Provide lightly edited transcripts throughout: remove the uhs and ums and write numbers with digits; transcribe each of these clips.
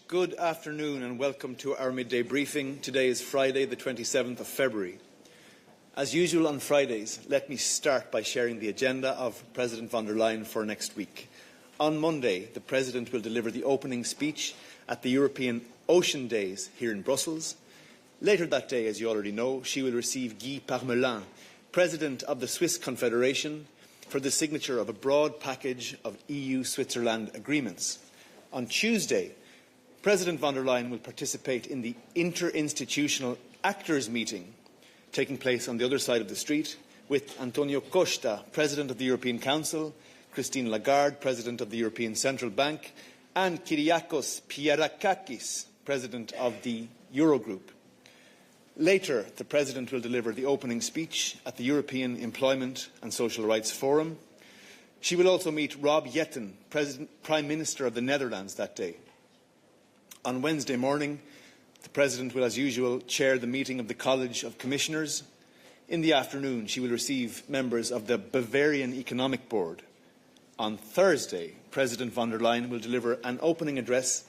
Good afternoon and welcome to our midday briefing. Today is Friday, the 27th of February. As usual on Fridays, let me start by sharing the agenda of President von der Leyen for next week. On Monday, the President will deliver the opening speech at the European Ocean Days here in Brussels. Later that day, as you already know, she will receive Guy Parmelin, President of the Swiss Confederation, for the signature of a broad package of EU-Switzerland agreements. On Tuesday, President von der Leyen will participate in the interinstitutional actors meeting taking place on the other side of the street with Antonio Costa, President of the European Council, Christine Lagarde, President of the European Central Bank, and Kyriakos Pierrakakis, President of the Eurogroup. Later, the President will deliver the opening speech at the European Employment and Social Rights Forum. She will also meet Rob Jetten, Prime Minister of the Netherlands, that day. On Wednesday morning, the President will, as usual, chair the meeting of the College of Commissioners. In the afternoon, she will receive members of the Bavarian Economic Board. On Thursday, President von der Leyen will deliver an opening address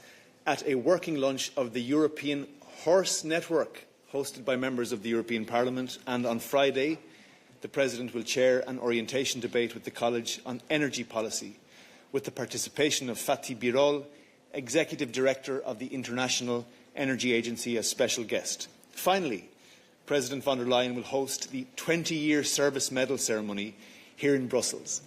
at a working lunch of the European Horse Network, hosted by members of the European Parliament. And on Friday, the President will chair an orientation debate with the College on energy policy, with the participation of Fatih Birol, Executive Director of the International Energy Agency, as special guest. Finally, President von der Leyen will host the 20-year service medal ceremony here in Brussels.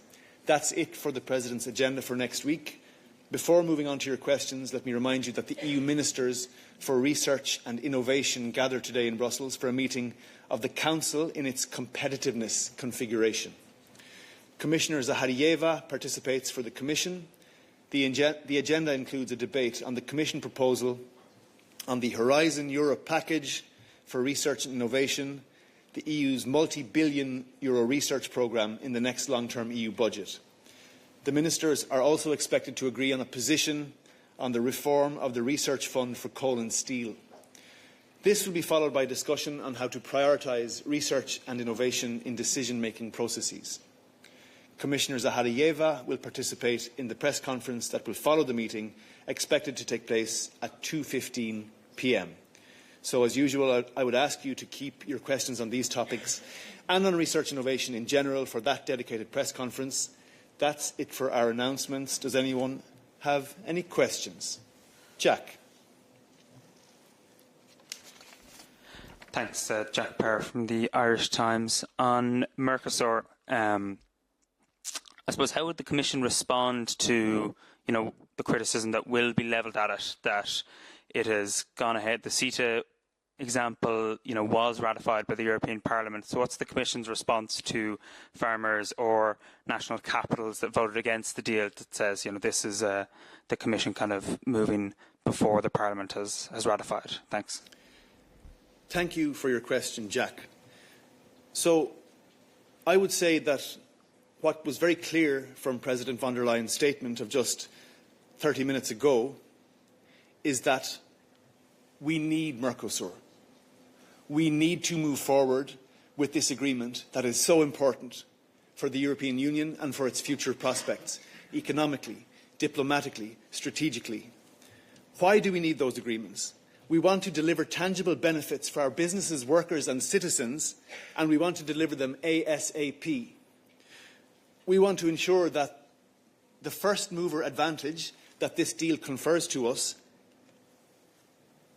That's it for the President's agenda for next week. Before moving on to your questions, let me remind you that the EU Ministers for Research and Innovation gather today in Brussels for a meeting of the Council in its competitiveness configuration. Commissioner Zaharyeva participates for the Commission. The agenda includes a debate on the Commission proposal on the Horizon Europe package for research and innovation, the EU's multi-billion euro research programme in the next long-term EU budget. The Ministers are also expected to agree on a position on the reform of the Research Fund for Coal and Steel. This will be followed by discussion on how to prioritise research and innovation in decision-making processes. Commissioner Zaharyeva will participate in the press conference that will follow the meeting, expected to take place at 2:15 p.m. So, as usual, I would ask you to keep your questions on these topics and on research innovation in general for that dedicated press conference. That's it for our announcements. Does anyone have any questions? Jack. Thanks, Jack Parr from the Irish Times. On Mercosur, I suppose, how would the Commission respond to, the criticism that will be levelled at it, that it has gone ahead? The CETA example, was ratified by the European Parliament. So what's the Commission's response to farmers or national capitals that voted against the deal that says, this is the Commission kind of moving before the Parliament has ratified? Thanks. Thank you for your question, Jack. So I would say that what was very clear from President von der Leyen's statement of just 30 minutes ago is that we need Mercosur. We need to move forward with this agreement that is so important for the European Union and for its future prospects, economically, diplomatically, strategically. Why do we need those agreements? We want to deliver tangible benefits for our businesses, workers and citizens, and we want to deliver them ASAP. We want to ensure that the first mover advantage that this deal confers to us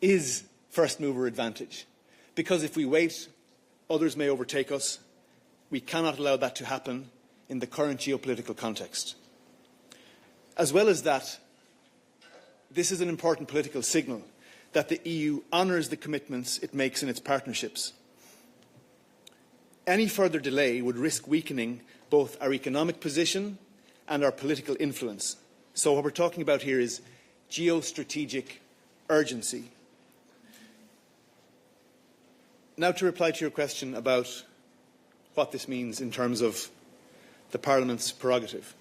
is first mover advantage. Because if we wait, others may overtake us. We cannot allow that to happen in the current geopolitical context. As well as that, this is an important political signal that the EU honours the commitments it makes in its partnerships. Any further delay would risk weakening both our economic position and our political influence. So what we're talking about here is geostrategic urgency. Now to reply to your question about what this means in terms of the Parliament's prerogative.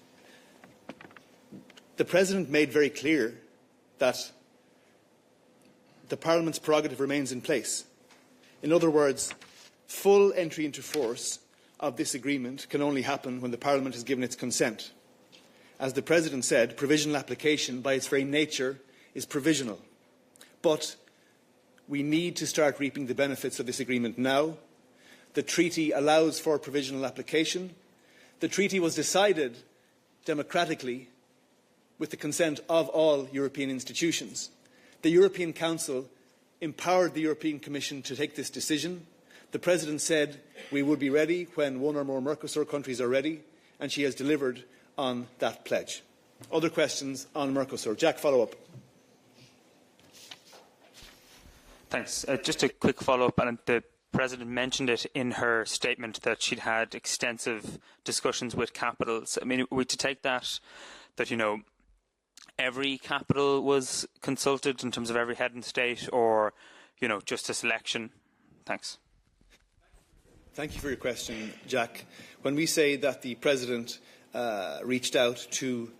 The President made very clear that the Parliament's prerogative remains in place. In other words, full entry into force of this agreement can only happen when the Parliament has given its consent. As the President said, provisional application by its very nature is provisional. But we need to start reaping the benefits of this agreement now. The treaty allows for provisional application. The treaty was decided democratically with the consent of all European institutions. The European Council empowered the European Commission to take this decision. The President said we would be ready when one or more Mercosur countries are ready, and she has delivered on that pledge. Other questions on Mercosur? Jack, follow up. Thanks. Just a quick follow-up, and the President mentioned it in her statement that she'd had extensive discussions with capitals. I mean, are we to take that, you know, every capital was consulted in terms of every head of state, or, you know, just a selection? Thanks. Thank you for your question, Jack. When we say that the President reached out to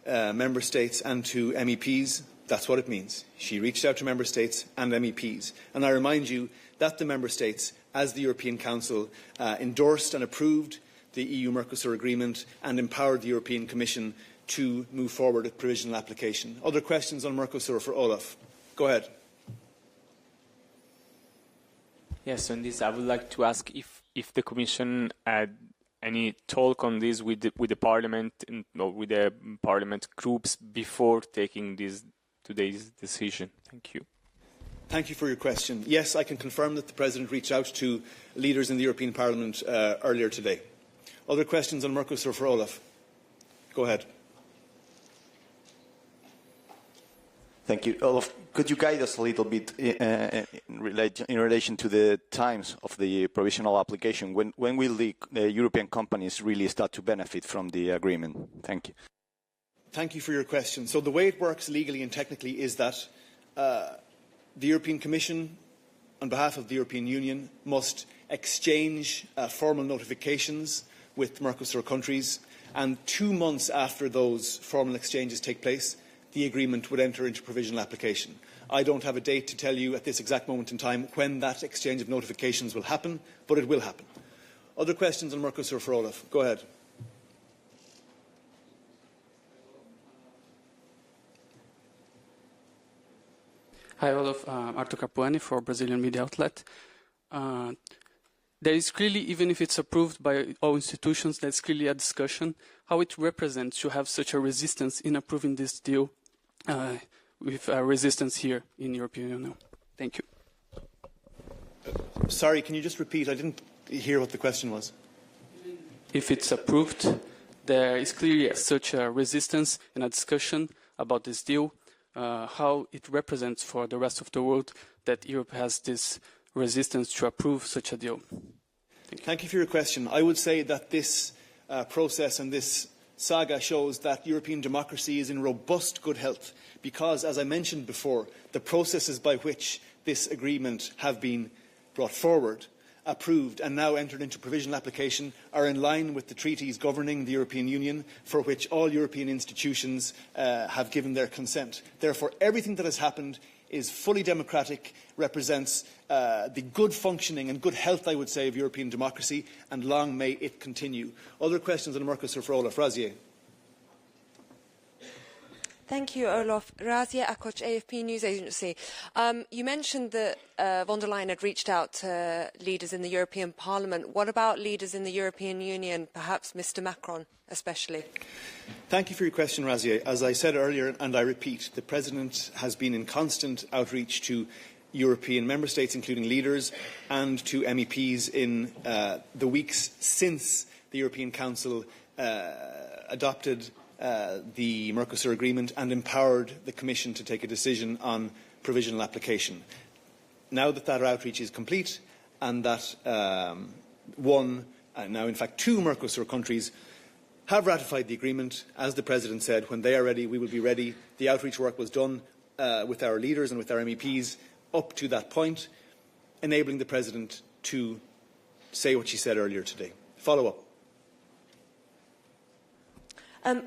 Member States and to MEPs, that's what it means. She reached out to Member States and MEPs. And I remind you that the Member States, as the European Council, endorsed and approved the EU-Mercosur agreement and empowered the European Commission to move forward with provisional application. Other questions on Mercosur for Olaf? Go ahead. Yes, on this I would like to ask if the Commission had any talk on this with the Parliament or with the Parliament groups before taking today's decision. Thank you. Thank you for your question. Yes, I can confirm that the President reached out to leaders in the European Parliament earlier today. Other questions on Mercosur for Olaf? Go ahead. Thank you. Olaf, could you guide us a little bit in relation to the times of the provisional application? When will the European companies really start to benefit from the agreement? Thank you. Thank you for your question. So the way it works legally and technically is that the European Commission, on behalf of the European Union, must exchange formal notifications with Mercosur countries, and 2 months after those formal exchanges take place, the agreement would enter into provisional application. I don't have a date to tell you at this exact moment in time when that exchange of notifications will happen, but it will happen. Other questions on Mercosur for Olaf? Go ahead. Hi, Olaf. Artur Capuani for Brazilian media outlet. There is clearly, even if it's approved by all institutions, there's clearly a discussion how it represents to have such a resistance in approving this deal with resistance here in the European Union. Thank you. Sorry, can you just repeat? I didn't hear what the question was. If it's approved, there is clearly such a resistance and a discussion about this deal, how it represents for the rest of the world that Europe has this resistance to approve such a deal. Thank you for your question. I would say that this process and this saga shows that European democracy is in robust good health because, as I mentioned before, the processes by which this agreement have been brought forward, approved and now entered into provisional application are in line with the treaties governing the European Union, for which all European institutions have given their consent. Therefore, everything that has happened is fully democratic, represents the good functioning and good health, I would say, of European democracy, and long may it continue. Other questions on Mercosur for Olaf? Razier. Thank you, Olaf. Razia Akoc, AFP News Agency. You mentioned that von der Leyen had reached out to leaders in the European Parliament. What about leaders in the European Union, perhaps Mr Macron especially? Thank you for your question, Razia. As I said earlier, and I repeat, the President has been in constant outreach to European member states, including leaders, and to MEPs in the weeks since the European Council adopted the Mercosur agreement and empowered the Commission to take a decision on provisional application. Now that that outreach is complete and that now in fact two Mercosur countries have ratified the agreement, as the President said, when they are ready, we will be ready. The outreach work was done with our leaders and with our MEPs up to that point, enabling the President to say what she said earlier today. Follow up.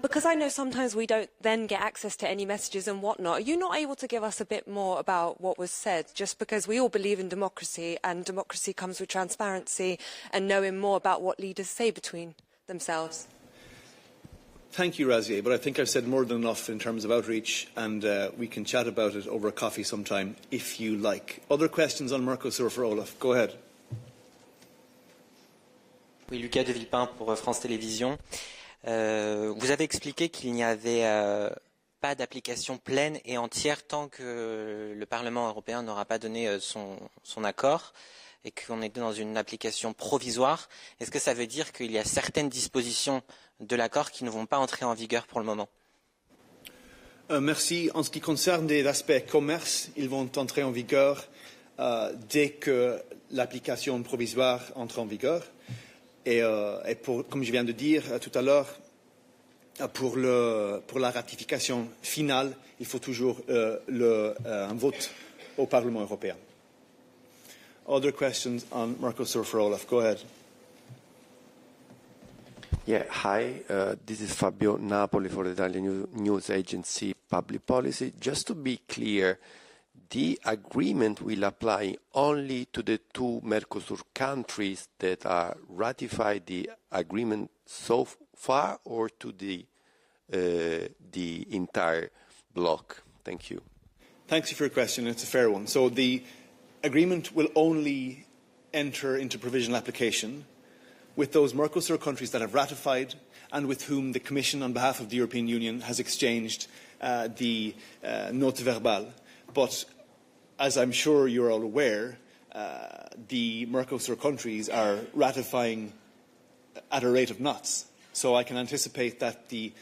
Because I know sometimes we don't then get access to any messages and whatnot, are you not able to give us a bit more about what was said? Just because we all believe in democracy, and democracy comes with transparency and knowing more about what leaders say between themselves. Thank you, Razier, but I think I've said more than enough in terms of outreach, and we can chat about it over a coffee sometime if you like. Other questions on Mercosur for Olaf? Go ahead. Oui, Lucas de Villepin pour France Télévisions. Vous avez expliqué qu'il n'y avait pas d'application pleine et entière tant que le Parlement européen n'aura pas donné son accord et qu'on est dans une application provisoire. Est-ce que ça veut dire qu'il y a certaines dispositions de l'accord qui ne vont pas entrer en vigueur pour le moment? Merci. En ce qui concerne les aspects commerce, ils vont entrer en vigueur dès que l'application provisoire entre en vigueur. Et comme je viens de dire tout à l'heure, pour la ratification finale, il faut toujours un vote au Parlement européen. Other questions on Mercosur for Olaf? Go ahead. Yeah, hi. This is Fabio Napoli for the Italian news agency Public Policy. Just to be clear, the agreement will apply only to the two Mercosur countries that are ratified the agreement so far, or to the entire bloc? Thank you. Thanks for your question. It's a fair one. So the agreement will only enter into provisional application with those Mercosur countries that have ratified and with whom the Commission, on behalf of the European Union, has exchanged the note verbale. But as I'm sure you're all aware, the Mercosur countries are ratifying at a rate of knots. So I can anticipate that the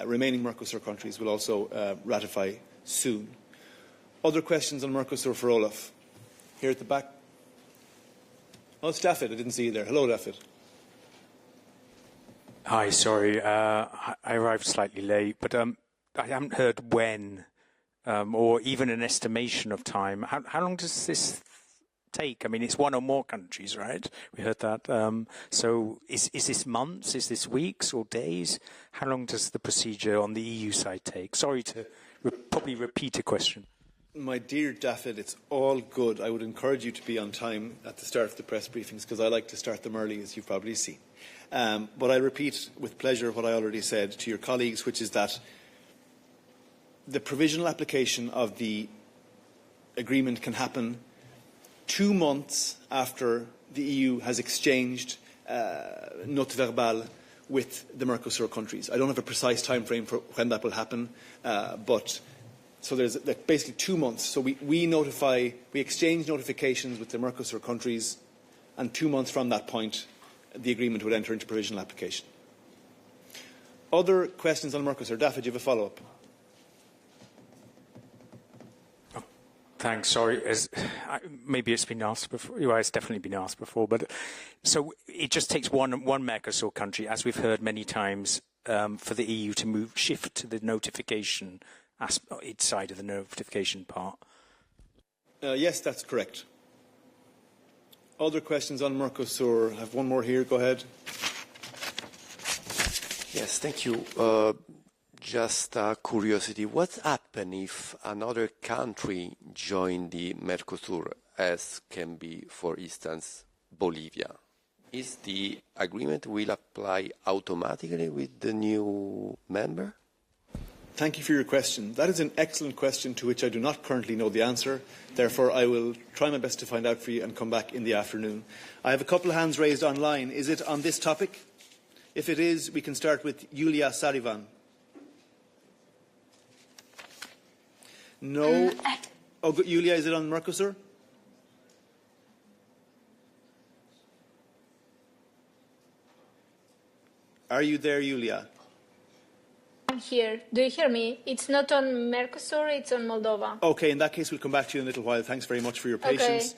remaining Mercosur countries will also ratify soon. Other questions on Mercosur for Olaf? Here at the back. Oh, it's Daffyd. I didn't see you there. Hello, Daffyd. Hi, sorry. I arrived slightly late, but I haven't heard when or even an estimation of time. How long does this take? I mean, it's one or more countries, right? We heard that. So is this months? Is this weeks or days? How long does the procedure on the EU side take? Sorry to probably repeat a question. My dear Daffyd, it's all good. I would encourage you to be on time at the start of the press briefings because I like to start them early, as you've probably seen. But I repeat with pleasure what I already said to your colleagues, which is that the provisional application of the agreement can happen 2 months after the EU has exchanged note verbale with the Mercosur countries. I don't have a precise time frame for when that will happen, but so there's basically 2 months. So we exchange notifications with the Mercosur countries, and 2 months from that point, the agreement would enter into provisional application. Other questions on Mercosur? Daffyd, you have a follow-up? Thanks. Sorry, maybe it's been asked before. Well, it's definitely been asked before. But so it just takes one Mercosur country, as we've heard many times, for the EU to shift to the notification, its side of the notification part. Yes, that's correct. Other questions on Mercosur? I have one more here. Go ahead. Yes, thank you. Just curiosity, what happens if another country joins the Mercosur, as can be, for instance, Bolivia? Is the agreement will apply automatically with the new member? Thank you for your question. That is an excellent question to which I do not currently know the answer. Therefore, I will try my best to find out for you and come back in the afternoon. I have a couple of hands raised online. Is it on this topic? If it is, we can start with Yulia Sarivan. No. Oh, Yulia, is it on Mercosur? Are you there, Yulia? I'm here. Do you hear me? It's not on Mercosur, it's on Moldova. Okay, in that case, we'll come back to you in a little while. Thanks very much for your patience.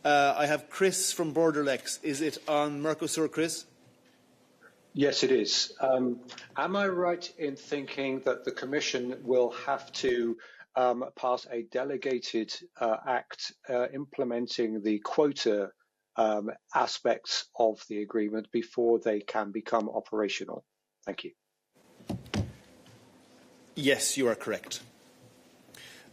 Okay. I have Chris from Borderlex. Is it on Mercosur, Chris? Yes, it is. Am I right in thinking that the Commission will have to pass a delegated act implementing the quota aspects of the agreement before they can become operational? Thank you. Yes, you are correct.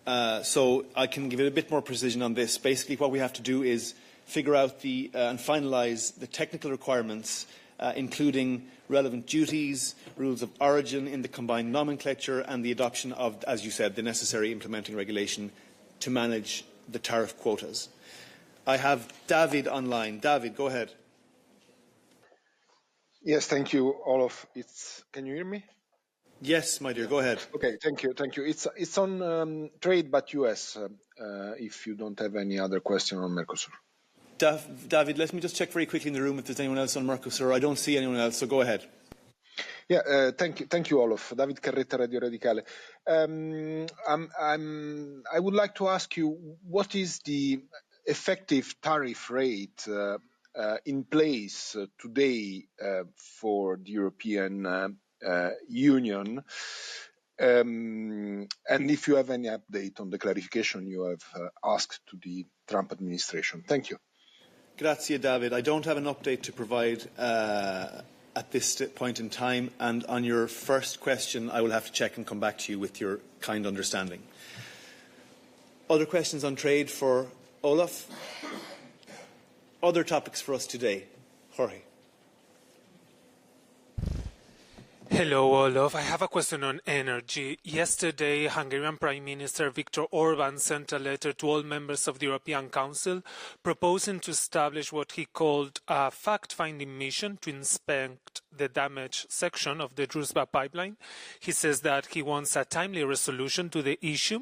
So I can give it a bit more precision on this. Basically, what we have to do is figure out and finalise the technical requirements including relevant duties, rules of origin in the combined nomenclature, and the adoption of, as you said, the necessary implementing regulation to manage the tariff quotas. I have David online. David, go ahead. Yes, thank you, Olof. Can you hear me? Yes, my dear, go ahead. Okay, thank you. It's on trade, but US, if you don't have any other question on Mercosur. David, let me just check very quickly in the room if there's anyone else on Mercosur. I don't see anyone else, so go ahead. Yeah, thank you, Olof. David Carretta, Radio Radicale. I would like to ask you, what is the effective tariff rate in place today for the European Union? And if you have any update on the clarification you have asked to the Trump administration. Thank you. Grazie, David. I don't have an update to provide at this point in time, and on your first question, I will have to check and come back to you with your kind understanding. Other questions on trade for Olaf? Other topics for us today. Jorge. Hello, Olaf. I have a question on energy. Yesterday, Hungarian Prime Minister Viktor Orban sent a letter to all members of the European Council proposing to establish what he called a fact-finding mission to inspect the damaged section of the Druzhba pipeline. He says that he wants a timely resolution to the issue.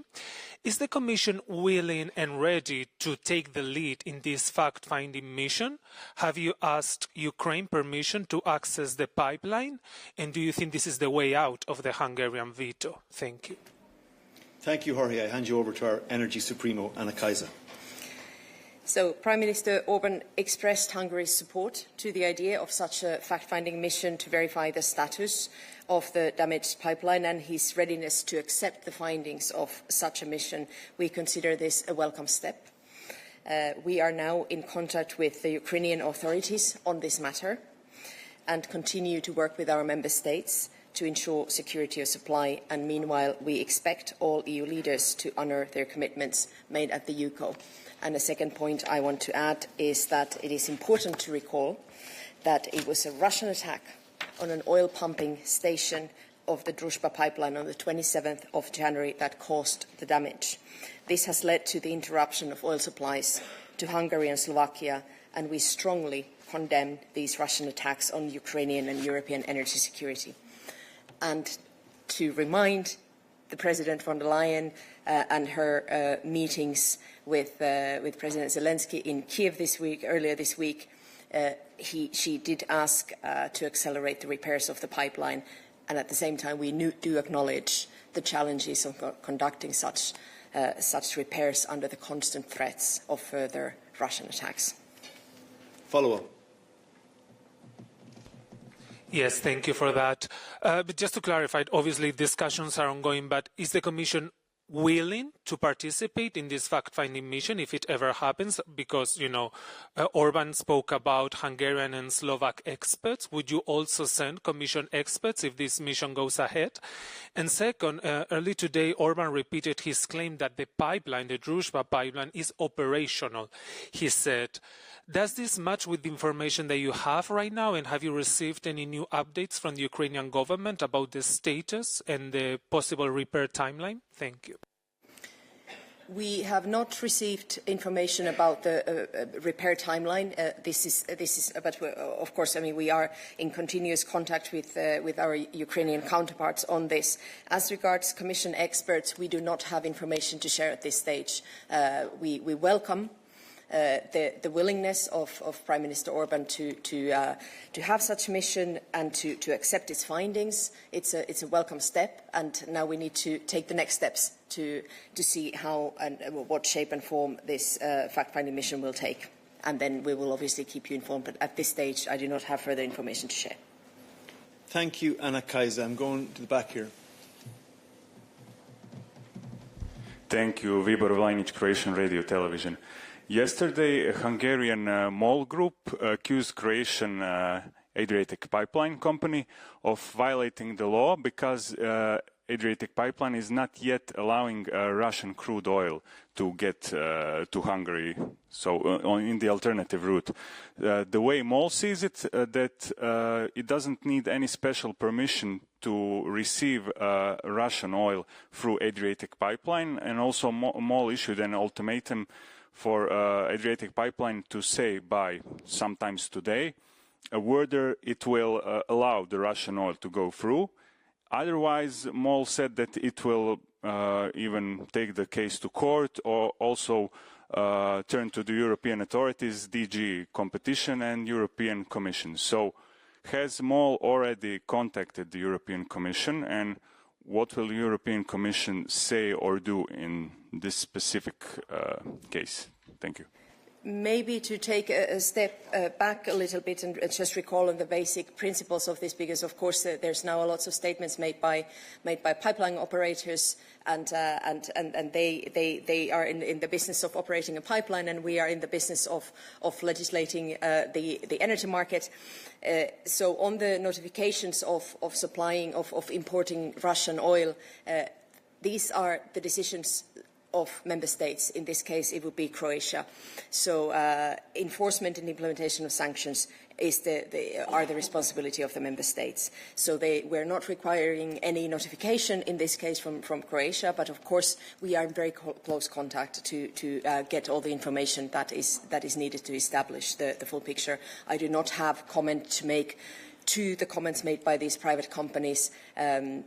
Is the Commission willing and ready to take the lead in this fact-finding mission? Have you asked Ukraine permission to access the pipeline? And do you think this is the way out of the Hungarian veto? Thank you. Thank you, Jorge. I hand you over to our Energy Supremo, Anna Kaiser. So, Prime Minister Orban expressed Hungary's support to the idea of such a fact-finding mission to verify the status of the damaged pipeline and his readiness to accept the findings of such a mission. We consider this a welcome step. We are now in contact with the Ukrainian authorities on this matter and continue to work with our member states to ensure security of supply. And meanwhile, we expect all EU leaders to honour their commitments made at the UCO. And a second point I want to add is that it is important to recall that it was a Russian attack on an oil pumping station of the Druzhba pipeline on the 27th of January that caused the damage. This has led to the interruption of oil supplies to Hungary and Slovakia, and we strongly condemn these Russian attacks on Ukrainian and European energy security. And to remind the President von der Leyen and her meetings with President Zelensky in Kiev earlier this week, she did ask to accelerate the repairs of the pipeline, and at the same time we do acknowledge the challenges of conducting such repairs under the constant threats of further Russian attacks. Follow-up. Yes, thank you for that. But just to clarify, obviously discussions are ongoing, but is the Commission willing to participate in this fact-finding mission if it ever happens? Because, Orban spoke about Hungarian and Slovak experts. Would you also send Commission experts if this mission goes ahead? And second, early today, Orban repeated his claim that the pipeline, the Druzhba pipeline, is operational. He said, does this match with the information that you have right now? And have you received any new updates from the Ukrainian government about the status and the possible repair timeline? Thank you. We have not received information about the repair timeline. But of course, we are in continuous contact with our Ukrainian counterparts on this. As regards Commission experts, we do not have information to share at this stage. We welcome the willingness of Prime Minister Orban to have such a mission and to accept its findings. It's a welcome step, and now we need to take the next steps to see how and what shape and form this fact-finding mission will take. And then we will obviously keep you informed, but at this stage I do not have further information to share. Thank you, Anna Kaiser. I'm going to the back here. Thank you, Vibor Vlajnic, Croatian Radio Television. Yesterday, a Hungarian MOL group accused Croatian Adriatic pipeline company of violating the law because Adriatic pipeline is not yet allowing Russian crude oil to get to Hungary, so in the alternative route. The way MOL sees it, that it doesn't need any special permission to receive Russian oil through Adriatic pipeline, and also MOL issued an ultimatum for Adriatic pipeline to say by sometimes today whether it will allow the Russian oil to go through. Otherwise, MOL said that it will even take the case to court, or also turn to the European authorities, DG Competition and European Commission. So has MOL already contacted the European Commission, and what will the European Commission say or do in this specific case? Thank you. Maybe to take a step back a little bit and just recall on the basic principles of this, because of course there's now lots of statements made by pipeline operators, and they are in the business of operating a pipeline, and we are in the business of legislating the energy market. So on the notifications of supplying of importing Russian oil, these are the decisions of member states. In this case, it would be Croatia. So enforcement and implementation of sanctions are the responsibility of the member states. So we're not requiring any notification in this case from Croatia, but of course we are in very close contact to get all the information that is needed to establish the full picture. I do not have comment to make to the comments made by these private companies.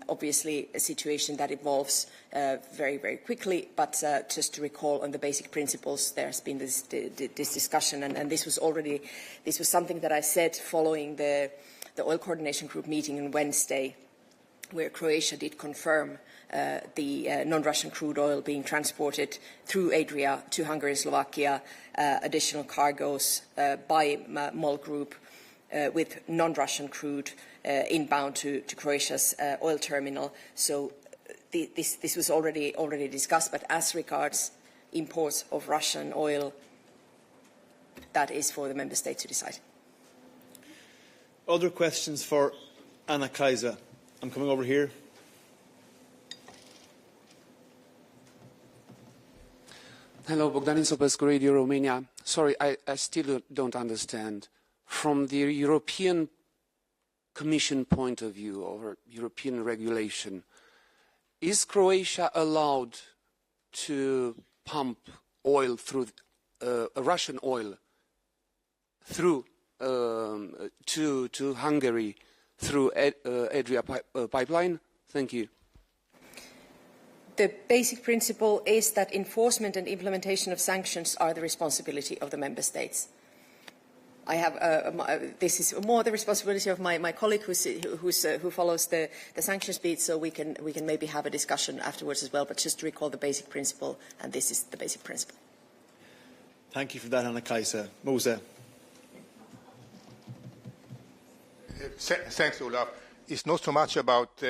Obviously a situation that evolves very, very quickly, but just to recall on the basic principles, there's been this discussion, and this was something that I said following the Oil Coordination Group meeting on Wednesday, where Croatia did confirm the non-Russian crude oil being transported through Adria to Hungary and Slovakia, additional cargoes by MOL Group with non-Russian crude inbound to Croatia's oil terminal. So this was already discussed, but as regards imports of Russian oil, that is for the member state to decide. Other questions for Anna Kaiser? I'm coming over here. Hello, Bogdanin Sopescu, Radio Romania. Sorry, I still don't understand. From the European Commission point of view, or European regulation, is Croatia allowed to pump oil through Russian oil through to Hungary through Adria pipeline? Thank you. The basic principle is that enforcement and implementation of sanctions are the responsibility of the member states. I have this is more the responsibility of my colleague who follows the sanctions beat, so we can maybe have a discussion afterwards as well. But just to recall the basic principle, and this is the basic principle. Thank you for that, Anna Kaiser. Mose. Thanks, Olaf. It's not so much about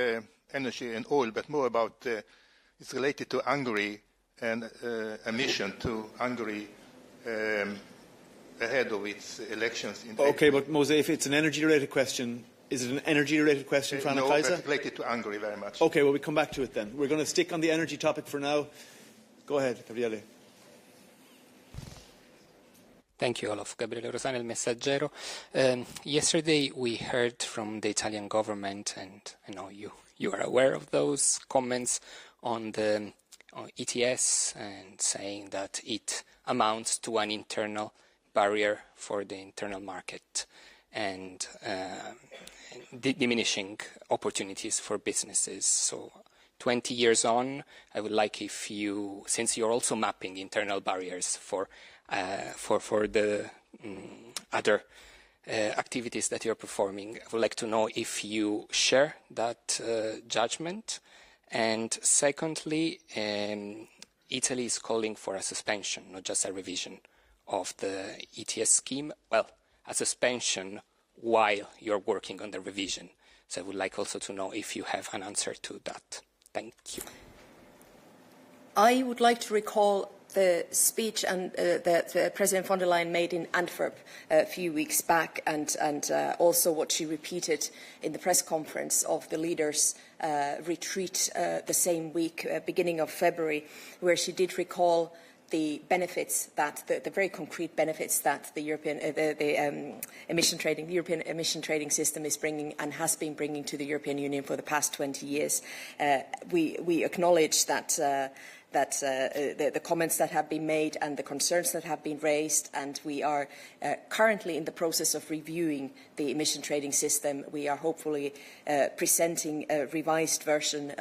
energy and oil, but more about it's related to Hungary and a mission to Hungary. Ahead of its elections. Okay, but Mose, if it's an energy-related question, is it an energy-related question for Anna Kaiser? No, it's related to Hungary very much. Okay, well, we come back to it then. We're going to stick on the energy topic for now. Go ahead, Gabriele. Thank you, Olaf. Gabriele Rosani, El Messaggero. Yesterday we heard from the Italian government, and I know you are aware of those comments on the ETS, and saying that it amounts to an internal barrier for the internal market and diminishing opportunities for businesses. So 20 years on, I would like if you, since you're also mapping internal barriers for the other activities that you're performing, I would like to know if you share that judgment. And secondly, Italy is calling for a suspension, not just a revision of the ETS scheme, well, a suspension while you're working on the revision. So I would like also to know if you have an answer to that. Thank you. I would like to recall the speech that President von der Leyen made in Antwerp a few weeks back, and also what she repeated in the press conference of the leaders' retreat the same week, beginning of February, where she did recall the benefits that the very concrete benefits that the European emission trading system is bringing and has been bringing to the European Union for the past 20 years. We acknowledge that the comments that have been made and the concerns that have been raised, and we are currently in the process of reviewing the emission trading system. We are hopefully presenting a revised version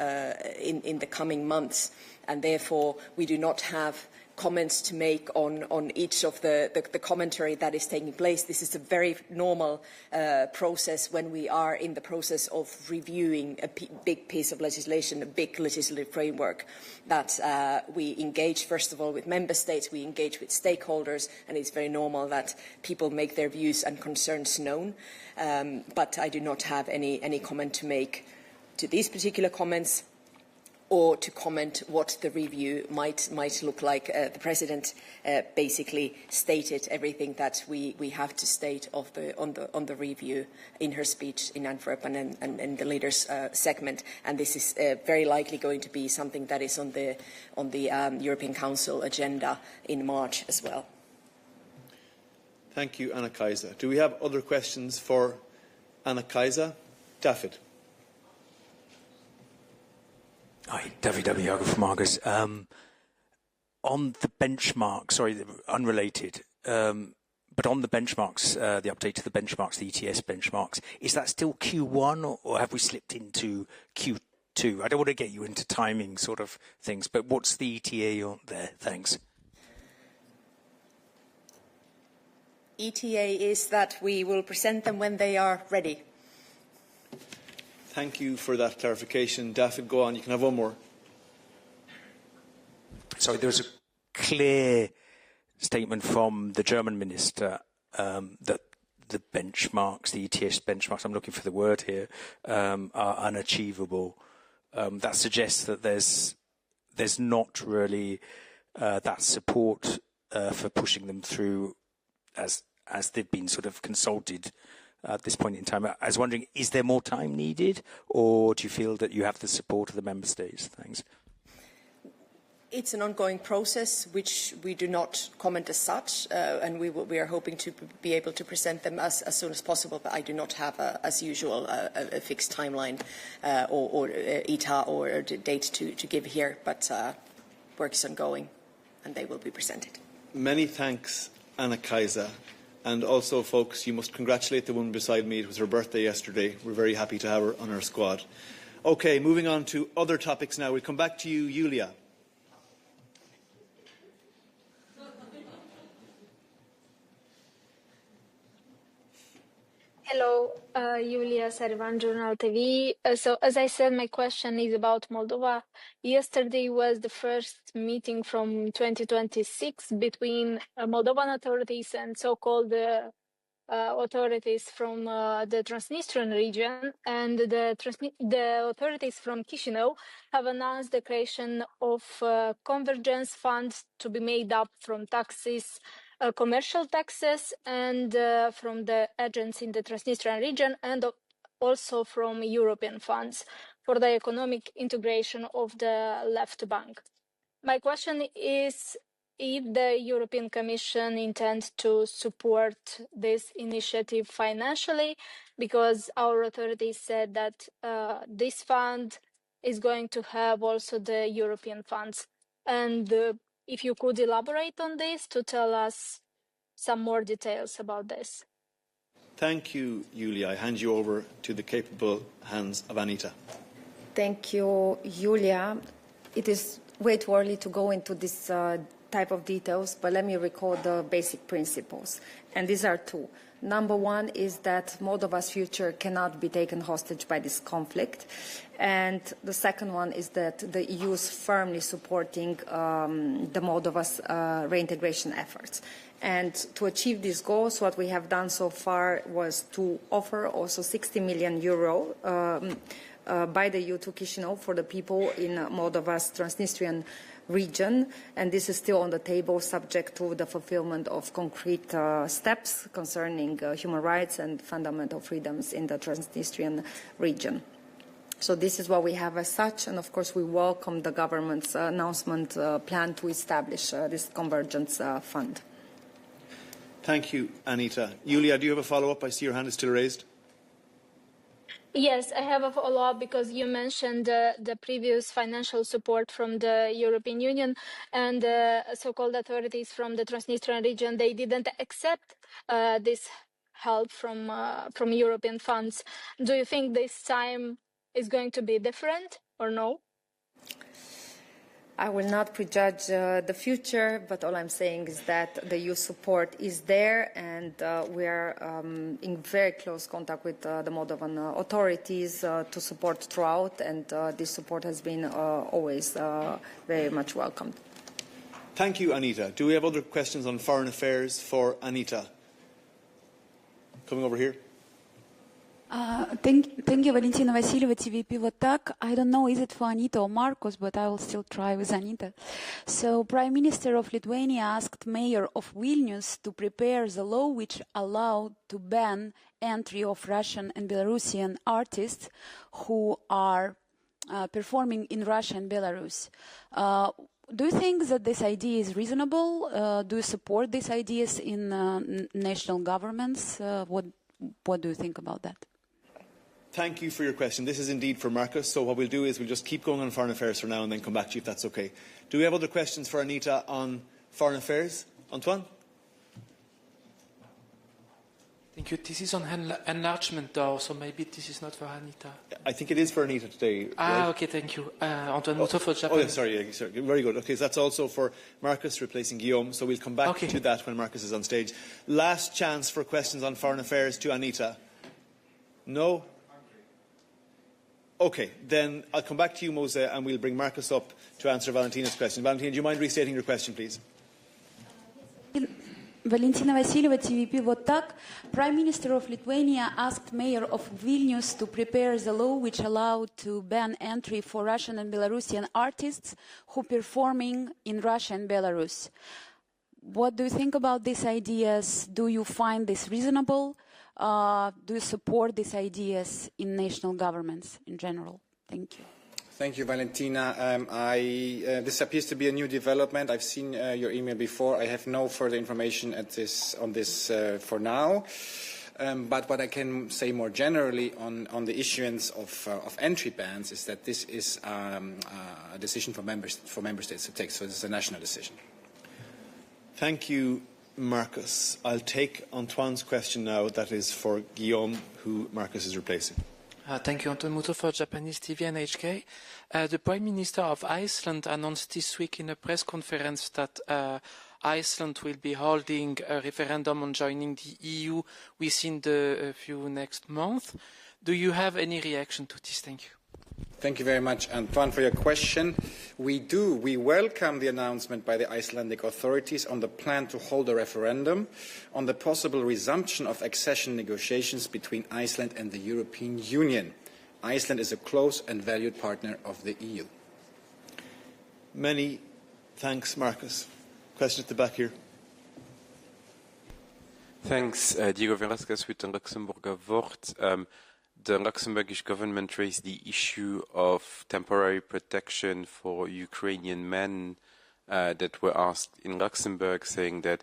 in the coming months, and therefore we do not have comments to make on each of the commentary that is taking place. This is a very normal process when we are in the process of reviewing a big piece of legislation, a big legislative framework, that we engage, first of all, with member states, we engage with stakeholders, and it's very normal that people make their views and concerns known. But I do not have any comment to make to these particular comments, or to comment what the review might look like. The President basically stated everything that we have to state on the review in her speech in Antwerp and in the leaders' segment, and this is very likely going to be something that is on the European Council agenda in March as well. Thank you, Anna-Kaisa. Do we have other questions for Anna-Kaisa? David. Hi, David Abiyago from Argus. On the benchmark, sorry, unrelated, but on the benchmarks, the update to the benchmarks, the ETS benchmarks, is that still Q1 or have we slipped into Q2? I don't want to get you into timing sort of things, but what's the ETA on there? Thanks. ETA is that we will present them when they are ready. Thank you for that clarification. David, go on. You can have one more. Sorry, there was a clear statement from the German minister that the benchmarks, the ETS benchmarks, I'm looking for the word here, are unachievable. That suggests that there's not really that support for pushing them through as they've been sort of consulted at this point in time. I was wondering, is there more time needed, or do you feel that you have the support of the member states? Thanks. It's an ongoing process which we do not comment as such, and we are hoping to be able to present them as soon as possible, but I do not have, as usual, a fixed timeline or ETA or a date to give here, but work is ongoing and they will be presented. Many thanks, Anna-Kaisa. And also, folks, you must congratulate the woman beside me. It was her birthday yesterday. We're very happy to have her on our squad. OK, moving on to other topics now. We come back to you, Julia. Hello, Julia Sarivan, Journal TV. So, as I said, my question is about Moldova. Yesterday was the first meeting from 2026 between Moldovan authorities and so-called authorities from the Transnistrian region, and the authorities from Chisinau have announced the creation of convergence funds to be made up from taxes, commercial taxes, and from the agents in the Transnistrian region, and also from European funds for the economic integration of the left bank. My question is if the European Commission intends to support this initiative financially, because our authorities said that this fund is going to have also the European funds. And if you could elaborate on this to tell us some more details about this. Thank you, Julia. I hand you over to the capable hands of Anita. Thank you, Julia. It is way too early to go into this type of details, but let me recall the basic principles. And these are two. Number one is that Moldova's future cannot be taken hostage by this conflict. And the second one is that the EU is firmly supporting the Moldova's reintegration efforts. And to achieve these goals, what we have done so far was to offer also 60 million euro by the EU to Chisinau for the people in Moldova's Transnistrian region, and this is still on the table subject to the fulfillment of concrete steps concerning human rights and fundamental freedoms in the Transnistrian region. So this is what we have as such, and of course we welcome the government's announcement plan to establish this convergence fund. Thank you, Anita. Julia, do you have a follow-up? I see your hand is still raised. Yes, I have a follow-up because you mentioned the previous financial support from the European Union and so-called authorities from the Transnistrian region. They didn't accept this help from European funds. Do you think this time is going to be different or no? I will not prejudge the future, but all I'm saying is that the EU support is there, and we are in very close contact with the Moldovan authorities to support throughout, and this support has been always very much welcomed. Thank you, Anita. Do we have other questions on foreign affairs for Anita? Coming over here. Thank you, Valentina Vasileva, TVP Votak. I don't know, is it for Anita or Marcos, but I will still try with Anita. So, Prime Minister of Lithuania asked Mayor of Vilnius to prepare the law which allowed to ban entry of Russian and Belarusian artists who are performing in Russia and Belarus. Do you think that this idea is reasonable? Do you support these ideas in national governments? What do you think about that? Thank you for your question. This is indeed for Marcus. So what we'll do is we'll just keep going on foreign affairs for now and then come back to you if that's okay. Do we have other questions for Anita on foreign affairs? Antoine? Thank you. This is on enlargement, though, so maybe this is not for Anita. I think it is for Anita today. Right? Okay, thank you. Antoine Muto for Japan. Oh, yeah, sorry. Very good. Okay, so that's also for Marcus replacing Guillaume. So we'll come back to that when Marcus is on stage. Last chance for questions on foreign affairs to Anita. No? Okay, then I'll come back to you, Mose, and we'll bring Marcus up to answer Valentina's question. Valentina, do you mind restating your question, please? Valentina Vasileva, TVP Votak. Prime Minister of Lithuania asked Mayor of Vilnius to prepare the law which allowed to ban entry for Russian and Belarusian artists who are performing in Russia and Belarus. What do you think about these ideas? Do you find this reasonable? Do you support these ideas in national governments in general? Thank you. Thank you, Valentina. This appears to be a new development. I've seen your email before. I have no further information on this for now. But what I can say more generally on the issuance of entry bans is that this is a decision for member states to take. So this is a national decision. Thank you, Marcus. I'll take Antoine's question now. That is for Guillaume, who Marcus is replacing. Thank you, Antoine Muto for Japanese TV and HK. The Prime Minister of Iceland announced this week in a press conference that Iceland will be holding a referendum on joining the EU within the few next months. Do you have any reaction to this? Thank you. Thank you very much, Antoine, for your question. We welcome the announcement by the Icelandic authorities on the plan to hold a referendum on the possible resumption of accession negotiations between Iceland and the European Union. Iceland is a close and valued partner of the EU. Many thanks, Marcus. Question at the back here. Thanks. Diego Velasquez with the Luxembourger Wort. The Luxembourgish government raised the issue of temporary protection for Ukrainian men that were asked in Luxembourg, saying that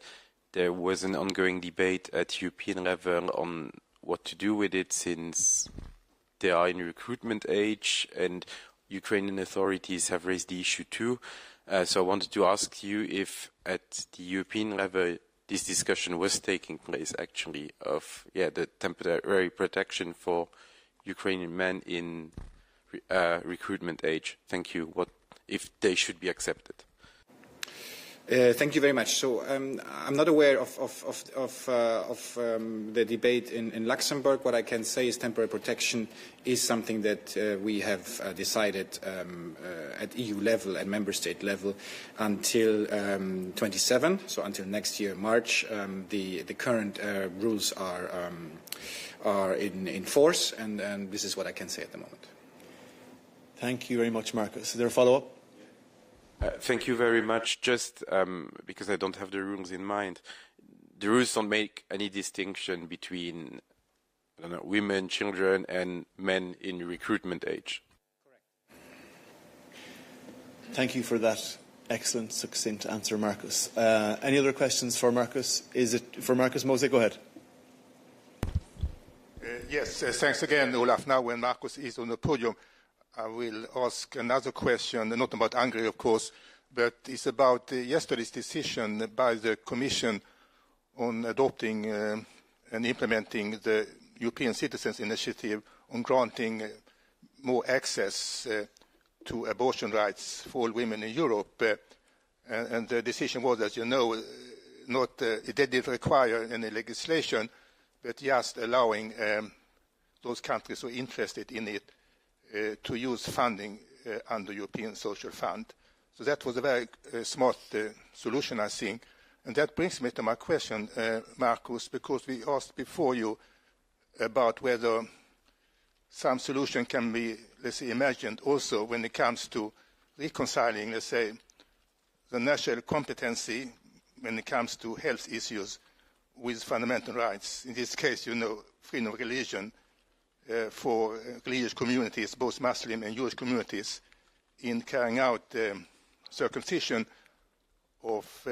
there was an ongoing debate at European level on what to do with it since they are in recruitment age, and Ukrainian authorities have raised the issue too. So I wanted to ask you if at the European level this discussion was taking place actually of the temporary protection for Ukrainian men in recruitment age. Thank you. What if they should be accepted? Thank you very much. So I'm not aware of the debate in Luxembourg. What I can say is temporary protection is something that we have decided at EU level and member state level until 27, so until next year, March. The current rules are in force, and this is what I can say at the moment. Thank you very much, Marcus. Is there a follow-up? Thank you very much. Just because I don't have the rules in mind, the rules don't make any distinction between women, children, and men in recruitment age. Thank you for that excellent, succinct answer, Marcus. Any other questions for Marcus? Is it for Marcus? Mose, go ahead. Yes, thanks again, Olaf. Now when Marcus is on the podium, I will ask another question, not about Hungary, of course, but it's about yesterday's decision by the Commission on adopting and implementing the European Citizens Initiative on granting more access to abortion rights for all women in Europe. And the decision was, as you know, it didn't require any legislation, but just allowing those countries who are interested in it to use funding under European Social Fund. So that was a very smart solution, I think. And that brings me to my question, Marcus, because we asked before you about whether some solution can be, let's say, imagined also when it comes to reconciling, let's say, the national competency when it comes to health issues with fundamental rights. In this case, you know, freedom of religion for religious communities, both Muslim and Jewish communities, in carrying out circumcision of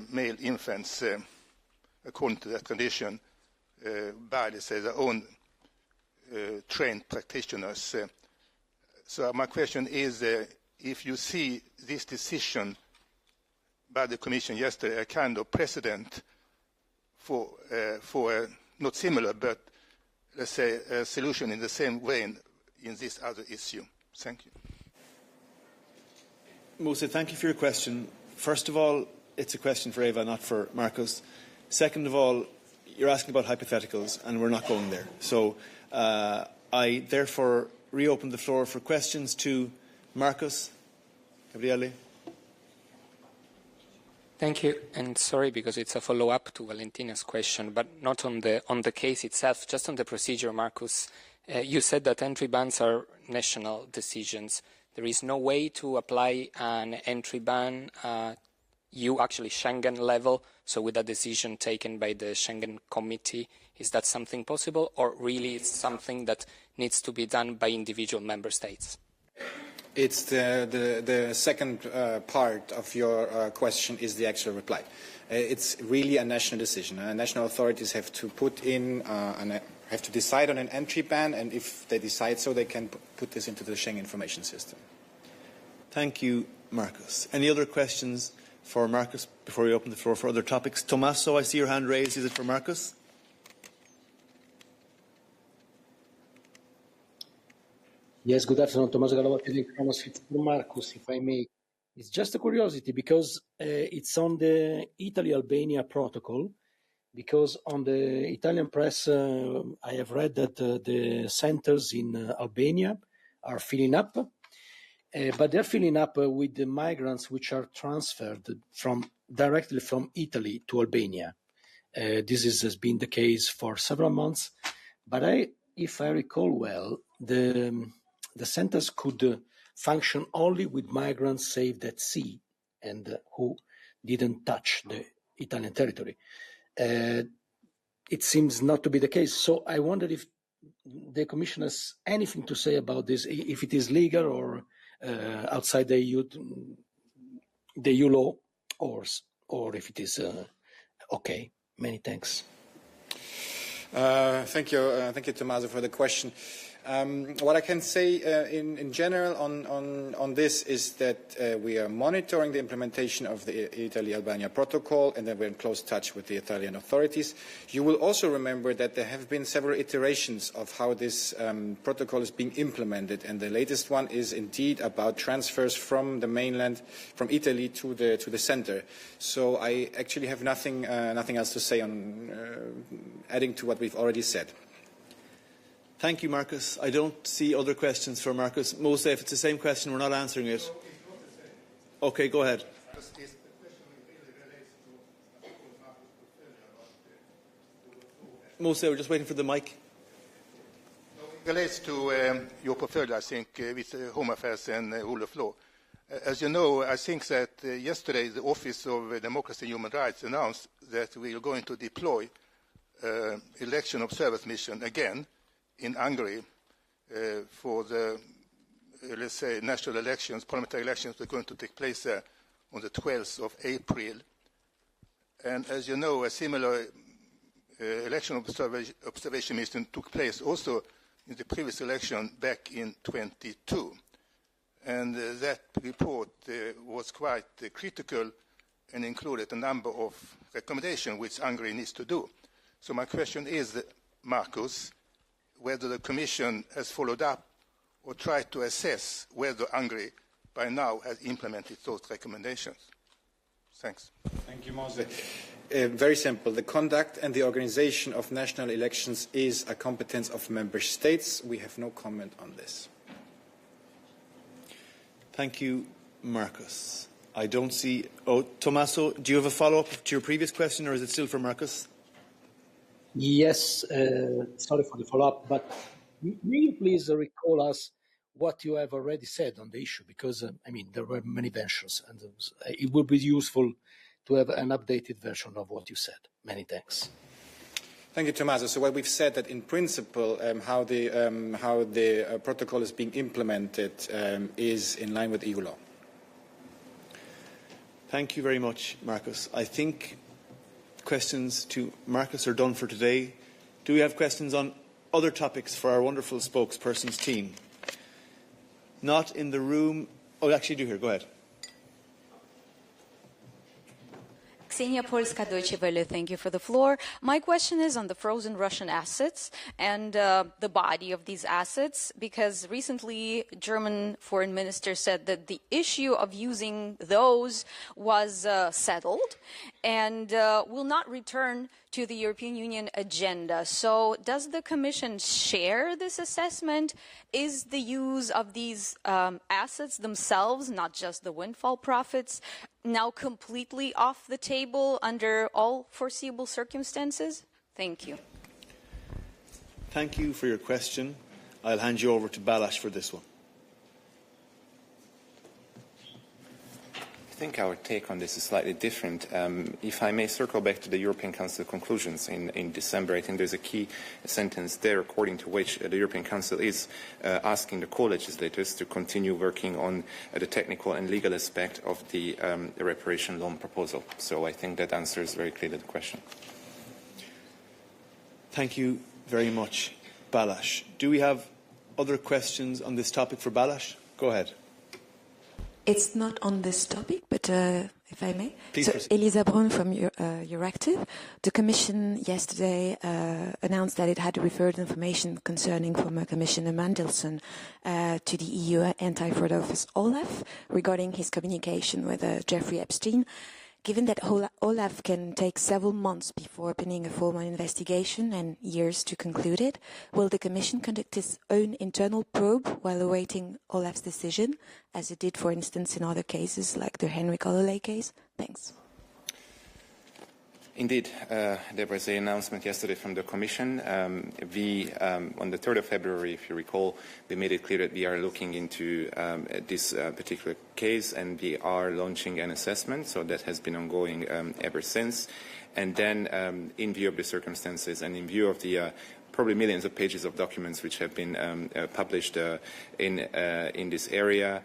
male infants according to that condition by, let's say, their own trained practitioners. So my question is, if you see this decision by the Commission yesterday a kind of precedent for not similar, but let's say a solution in the same way in this other issue. Thank you. Mose, thank you for your question. First of all, it's a question for Eva, not for Marcus. Second of all, you're asking about hypotheticals, and we're not going there. So I therefore reopen the floor for questions to Marcus. Gabriele. Thank you, and sorry because it's a follow-up to Valentina's question, but not on the case itself, just on the procedure, Marcus. You said that entry bans are national decisions. There is no way to apply an entry ban actually Schengen level, so with a decision taken by the Schengen Committee. Is that something possible, or really it's something that needs to be done by individual member states? It's the second part of your question is the actual reply. It's really a national decision. National authorities have to put in have to decide on an entry ban, and if they decide so, they can put this into the Schengen information system. Thank you, Marcus. Any other questions for Marcus before we open the floor for other topics? Tommaso, I see your hand raised. Is it for Marcus? Yes, good afternoon. Tommaso Galavatti from Marcus, if I may. It's just a curiosity because it's on the Italy-Albania protocol, because on the Italian press I have read that the centers in Albania are filling up, but they're filling up with the migrants which are transferred directly from Italy to Albania. This has been the case for several months, but if I recall well, the centers could function only with migrants saved at sea and who didn't touch the Italian territory. It seems not to be the case. So I wondered if the Commission has anything to say about this, if it is legal or outside the EU law, or if it is okay. Many thanks. Thank you, Tommaso, for the question. What I can say in general on this is that we are monitoring the implementation of the Italy-Albania protocol, and that we're in close touch with the Italian authorities. You will also remember that there have been several iterations of how this protocol is being implemented, and the latest one is indeed about transfers from the mainland, from Italy to the center. So I actually have nothing else to say on adding to what we've already said. Thank you, Marcus. I don't see other questions for Marcus. Mose, if it's the same question, we're not answering it. Okay, go ahead. Mose, we're just waiting for the mic. It relates to your portfolio, I think, with Home Affairs and rule of law. As you know, I think that yesterday the Office of Democracy and Human Rights announced that we are going to deploy election observers mission again in Hungary for the, let's say, national elections, parliamentary elections that are going to take place there on the 12th of April. And as you know, a similar election observation mission took place also in the previous election back in 22. And that report was quite critical and included a number of recommendations which Hungary needs to do. So my question is, Markus, whether the Commission has followed up or tried to assess whether Hungary by now has implemented those recommendations. Thanks. Thank you, Mose. Very simple. The conduct and the organization of national elections is a competence of member states. We have no comment on this. Thank you, Marcus. I don't see... Oh, Tommaso, do you have a follow-up to your previous question, or is it still for Marcus? Yes, sorry for the follow-up, but may you please recall us what you have already said on the issue? Because, I mean, there were many versions, and it would be useful to have an updated version of what you said. Many thanks. Thank you, Tommaso. So what we've said that in principle, how the protocol is being implemented is in line with EU law. Thank you very much, Marcus. I think questions to Marcus are done for today. Do we have questions on other topics for our wonderful spokespersons team? Not in the room. Oh, actually, do here. Go ahead. Ksenia Polska, Deutsche Welle, thank you for the floor. My question is on the frozen Russian assets and the body of these assets, because recently German foreign minister said that the issue of using those was settled and will not return to the European Union agenda. So does the Commission share this assessment? Is the use of these assets themselves, not just the windfall profits, now completely off the table under all foreseeable circumstances? Thank you. Thank you for your question. I'll hand you over to Balázs for this one. I think our take on this is slightly different. If I may circle back to the European Council conclusions in December, I think there's a key sentence there according to which the European Council is asking the co-legislators to continue working on the technical and legal aspect of the reparation loan proposal. So I think that answers very clearly the question. Thank you very much, Balázs. Do we have other questions on this topic for Balázs? Go ahead. It's not on this topic, but if I may. Please so, proceed. Elisa Brun from Euractiv. The Commission yesterday announced that it had referred information concerning former Commissioner Mandelson to the EU Anti-Fraud Office, OLAF, regarding his communication with Jeffrey Epstein. Given that OLAF can take several months before opening a formal investigation and years to conclude it, will the Commission conduct its own internal probe while awaiting OLAF's decision, as it did, for instance, in other cases like the Henry Cololay case? Thanks. Indeed, there was an announcement yesterday from the Commission. On the 3rd of February, if you recall, we made it clear that we are looking into this particular case, and we are launching an assessment. So that has been ongoing ever since. And then, in view of the circumstances and in view of the probably millions of pages of documents which have been published in this area,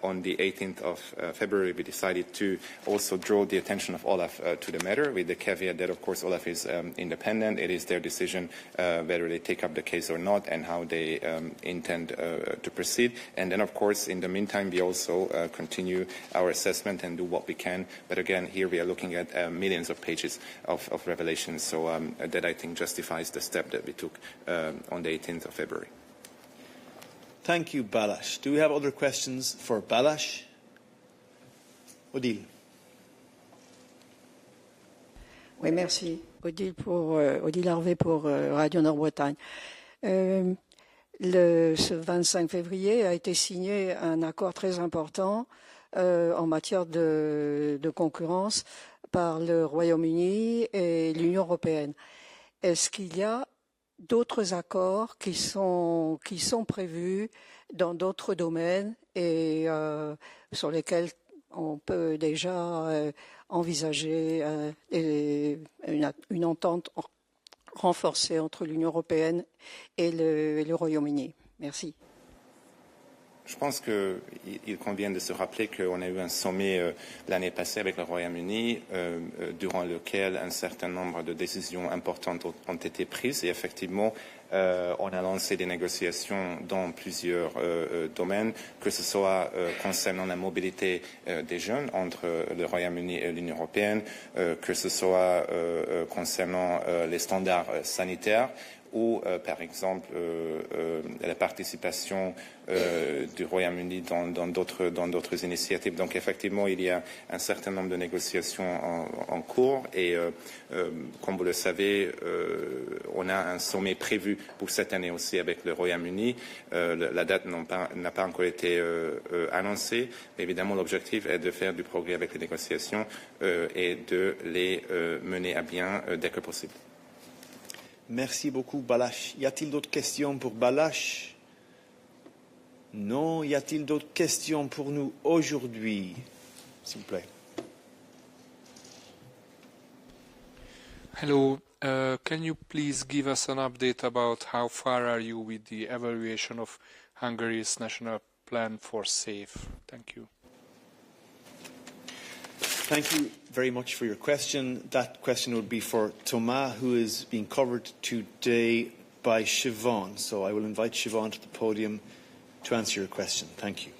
on the 18th of February, we decided to also draw the attention of OLAF to the matter, with the caveat that, of course, OLAF is independent. It is their decision whether they take up the case or not and how they intend to proceed. And then, of course, in the meantime, we also continue our assessment and do what we can. But again, here we are looking at millions of pages of revelations. So that, I think, justifies the step that we took on the 18th of February. Thank you, Balázs. Do we have other questions for Balázs? Odile. Oui, merci. Odile Harvey pour Radio Nord-Bretagne. Ce 25 février a été signé un accord très important en matière de concurrence par le Royaume-Uni et l'Union européenne. Est-ce qu'il y a d'autres accords qui sont prévus dans d'autres domaines et sur lesquels on peut déjà envisager une entente renforcée entre l'Union européenne et le Royaume-Uni. Merci. Je pense qu'il convient de se rappeler qu'on a eu un sommet l'année passée avec le Royaume-Uni, durant lequel un certain nombre de décisions importantes ont été prises. Et effectivement, on a lancé des négociations dans plusieurs domaines, que ce soit concernant la mobilité des jeunes entre le Royaume-Uni et l'Union européenne, que ce soit concernant les standards sanitaires, ou par exemple la participation du Royaume-Uni dans d'autres initiatives. Donc effectivement, il y a un certain nombre de négociations en cours et comme vous le savez, on a un sommet prévu pour cette année aussi avec le Royaume-Uni. La date n'a pas encore été annoncée, mais évidemment l'objectif est de faire du progrès avec les négociations et de les mener à bien dès que possible. Merci beaucoup, Balázs. Y a-t-il d'autres questions pour Balázs? Non. Y a-t-il d'autres questions pour nous aujourd'hui? S'il vous plaît. Hello. Can you please give us an update about how far are you with the evaluation of Hungary's national plan for SAFE? Thank you. Thank you very much for your question. That question would be for Thomas, who is being covered today by Siobhan. So I will invite Siobhan to the podium to answer your question. Thank you.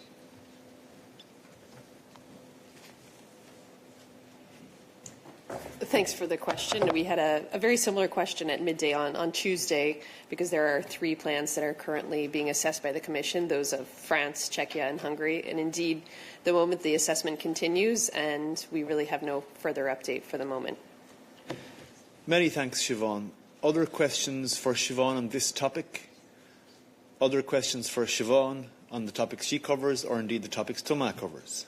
Thanks for the question. We had a very similar question at midday on Tuesday, because there are 3 plans that are currently being assessed by the Commission, those of France, Czechia and Hungary. And indeed, the moment the assessment continues, and we really have no further update for the moment. Many thanks, Siobhan. Other questions for Siobhan on this topic? Other questions for Siobhan on the topics she covers, or indeed the topics Thomas covers?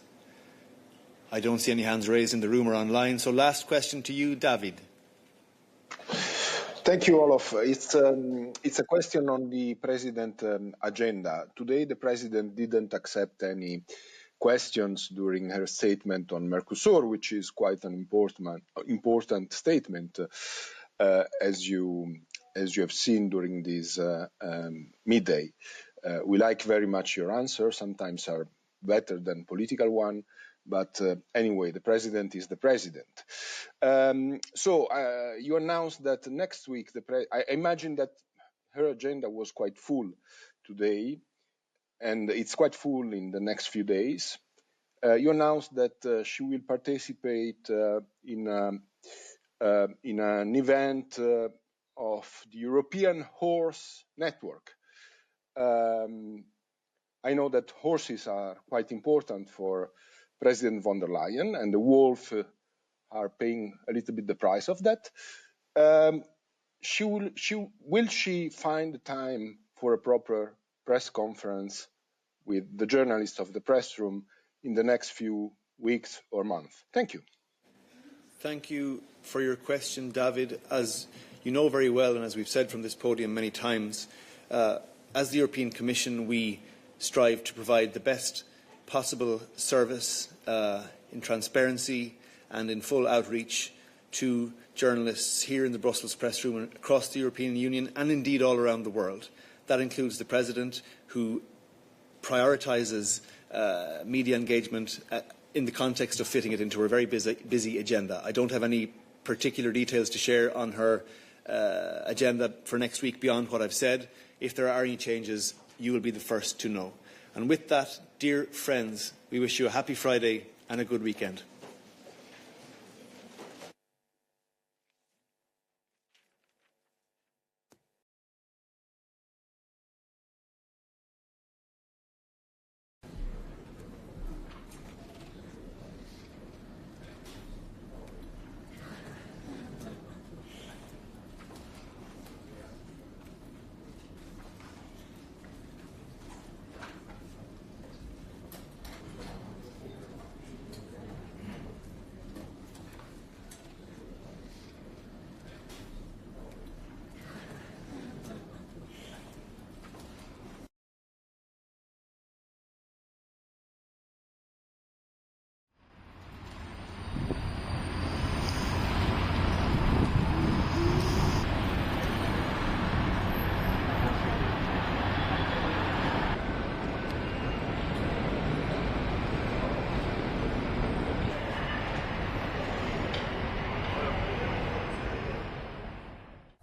I don't see any hands raised in the room or online. So last question to you, David. Thank you, Olof. It's a question on the President agenda. Today, the President didn't accept any questions during her statement on Mercosur, which is quite an important statement, as you have seen during this midday. We like very much your answers. Sometimes are better than political one. But anyway, the president is the president. So you announced that next week, I imagine that her agenda was quite full today, and it's quite full in the next few days. You announced that she will participate in an event of the European Horse Network. I know that horses are quite important for President von der Leyen, and the wolf are paying a little bit the price of that. Will she find the time for a proper press conference with the journalists of the press room in the next few weeks or months? Thank you. Thank you for your question, David. As you know very well, and as we've said from this podium many times, as the European Commission, we strive to provide the best possible service in transparency and in full outreach to journalists here in the Brussels press room and across the European Union, and indeed all around the world. That includes the President, who prioritises media engagement in the context of fitting it into her very busy agenda. I don't have any particular details to share on her agenda for next week beyond what I've said. If there are any changes, you will be the first to know. And with that, dear friends, we wish you a happy Friday and a good weekend.